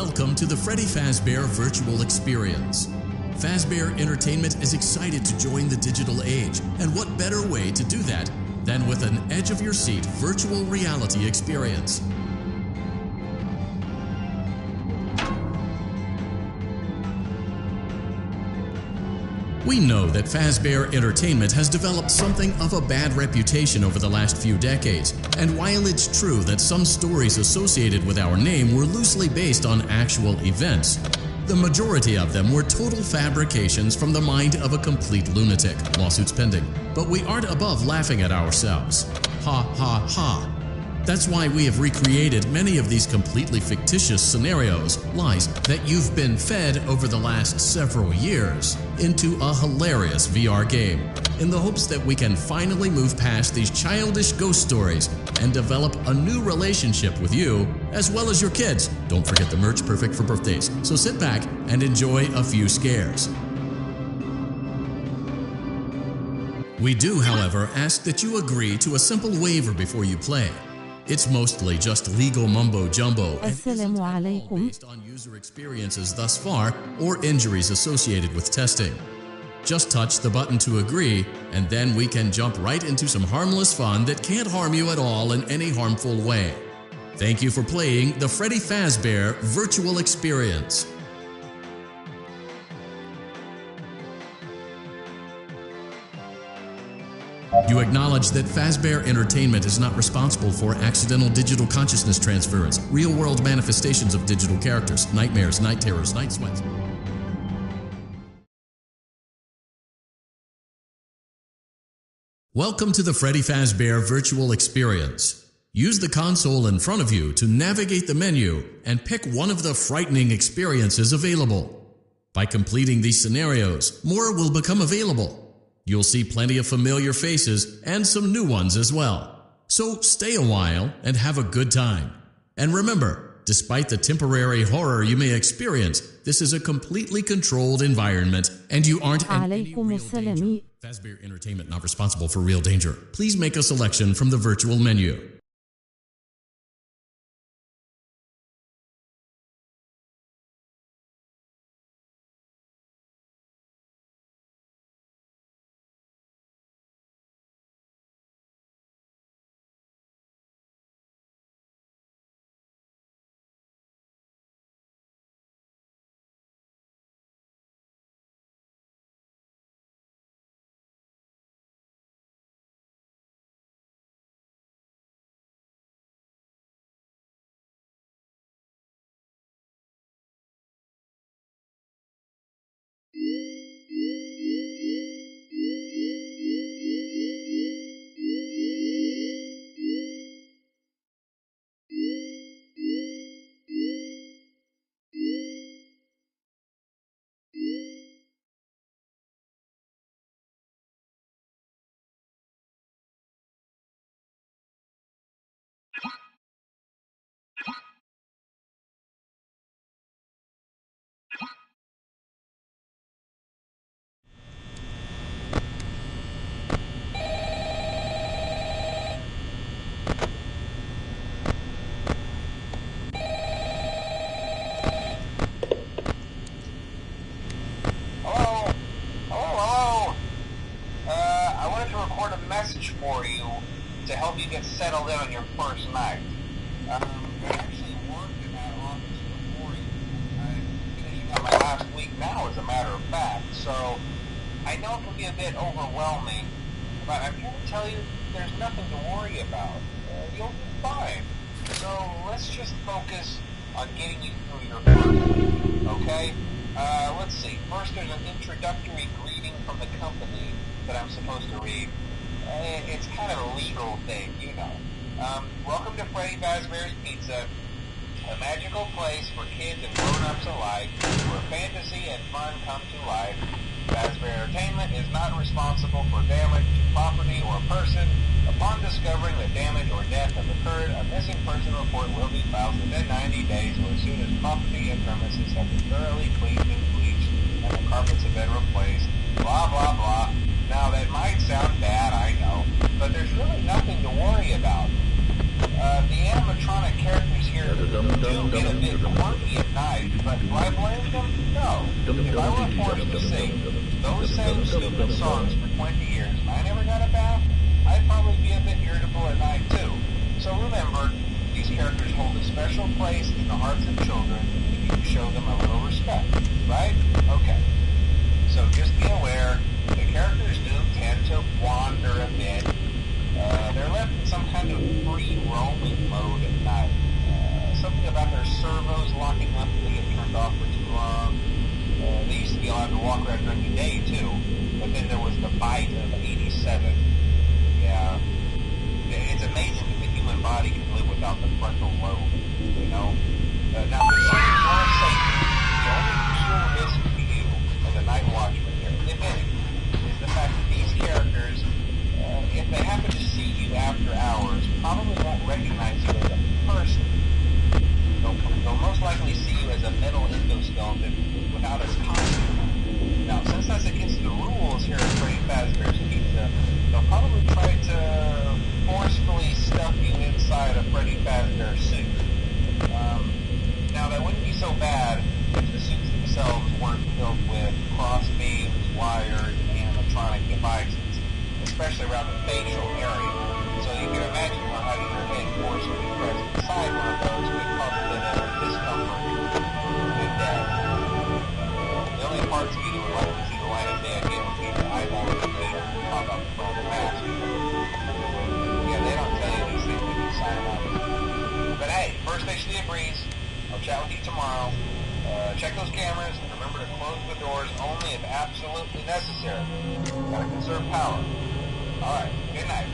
Welcome to the Freddy Fazbear Virtual Experience. Fazbear Entertainment is excited to join the digital age, and what better way to do that than with an edge-of-your-seat virtual reality experience. We know that Fazbear Entertainment has developed something of a bad reputation over the last few decades, and while it's true that some stories associated with our name were loosely based on actual events, the majority of them were total fabrications from the mind of a complete lunatic. Lawsuits pending. But we aren't above laughing at ourselves. Ha ha ha. That's why we have recreated many of these completely fictitious scenarios, lies that you've been fed over the last several years, into a hilarious VR game, in the hopes that we can finally move past these childish ghost stories and develop a new relationship with you, as well as your kids. Don't forget the merch, perfect for birthdays. So sit back and enjoy a few scares. We do, however, ask that you agree to a simple waiver before you play. It's mostly just legal mumbo-jumbo and isn't based on user experiences thus far or injuries associated with testing. Just touch the button to agree, and then we can jump right into some harmless fun that can't harm you at all in any harmful way. Thank you for playing the Freddy Fazbear Virtual Experience. You acknowledge that Fazbear Entertainment is not responsible for accidental digital consciousness transference, real-world manifestations of digital characters, nightmares, night terrors, night sweats. Welcome to the Freddy Fazbear Virtual Experience. Use the console in front of you to navigate the menu and pick one of the frightening experiences available. By completing these scenarios, more will become available. You'll see plenty of familiar faces and some new ones as well. So stay a while and have a good time. And remember, despite the temporary horror you may experience, this is a completely controlled environment and you aren't in any real danger. Fazbear Entertainment not responsible for real danger. Please make a selection from the virtual menu. For you to help you get settled in on your first night. I actually worked in that office before you. I'm finishing up my last week now, as a matter of fact, so I know it can be a bit overwhelming, but I'm here to tell you there's nothing to worry about. You'll be fine. So let's just focus on getting you through your first, okay? Let's see. First, there's an introductory greeting from the company that I'm supposed to read. It's kind of a legal thing, you know. Welcome to Freddy Fazbear's Pizza, a magical place for kids and grown-ups alike, where fantasy and fun come to life. Fazbear Entertainment is not responsible for damage to property or person. Upon discovering that damage or death has occurred, a missing person report will be filed within 90 days or as soon as property and premises have been thoroughly cleaned and bleached and the carpets have been replaced. Blah, blah, blah. Now, that might sound bad, I know, but there's really nothing to worry about. The animatronic characters here do get a bit quirky at night. If I were forced to sing those same stupid songs for 20 years and I never got a bath, I'd probably be a bit irritable at night too. So remember, these characters hold a special place in the hearts of children if you show them a little respect, right? Okay. So just be aware, the characters do tend to wander a bit. They're left in some kind of free roaming mode at night. Something about their servos locking up and they get turned off for too long. They used to be allowed to walk around during the day too, but then there was the bite of 87. Yeah. It's amazing that the human body can live without the frontal lobe, you know? Now, concerning your safety, the only real risk to you as a night watchman here, if any, is the fact that these characters, if they happen to see you after hours, probably won't recognize you as a person. They'll most likely see you as a metal endoskeleton without a costume. Now, since that's against the rules here at Freddy Fazbear's Pizza, they'll probably try to forcefully stuff you inside a Freddy Fazbear suit. Now, that wouldn't be so bad if the suits themselves weren't filled with cross beams, wires, and animatronic devices, especially around the facial area. So you can imagine how having your head forcefully pressed inside one of those could cause a bit of discomfort and death. The only parts of you that would like to see the light of day again would be the eyeballs and feet that pop out from the mask. Yeah, they don't tell you these things when you sign up. But hey, first station of the breeze. I'll chat with you tomorrow. Check those cameras and remember to close the doors only if absolutely necessary. Gotta conserve power. Alright, good night.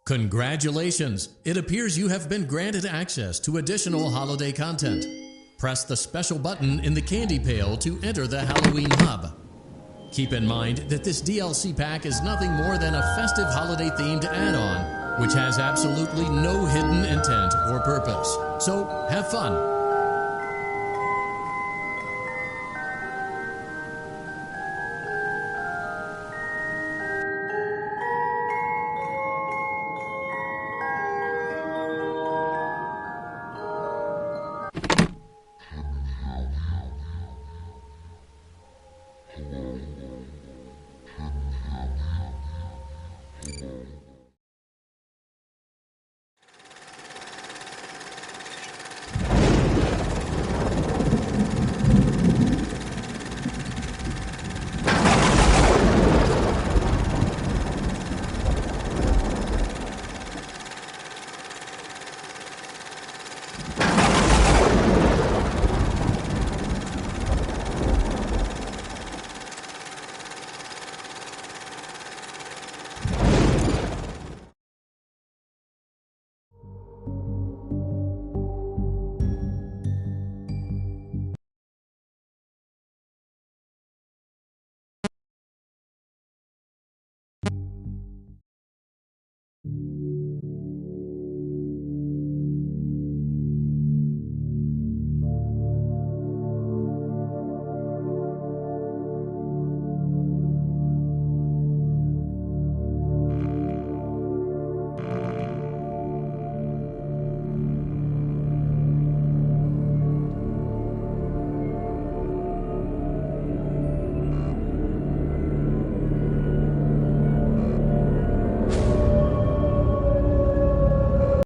Congratulations! It appears you have been granted access to additional holiday content. Press the special button in the candy pail to enter the Halloween Hub. Keep in mind that this DLC pack is nothing more than a festive holiday-themed add-on, which has absolutely no hidden intent or purpose. So, have fun!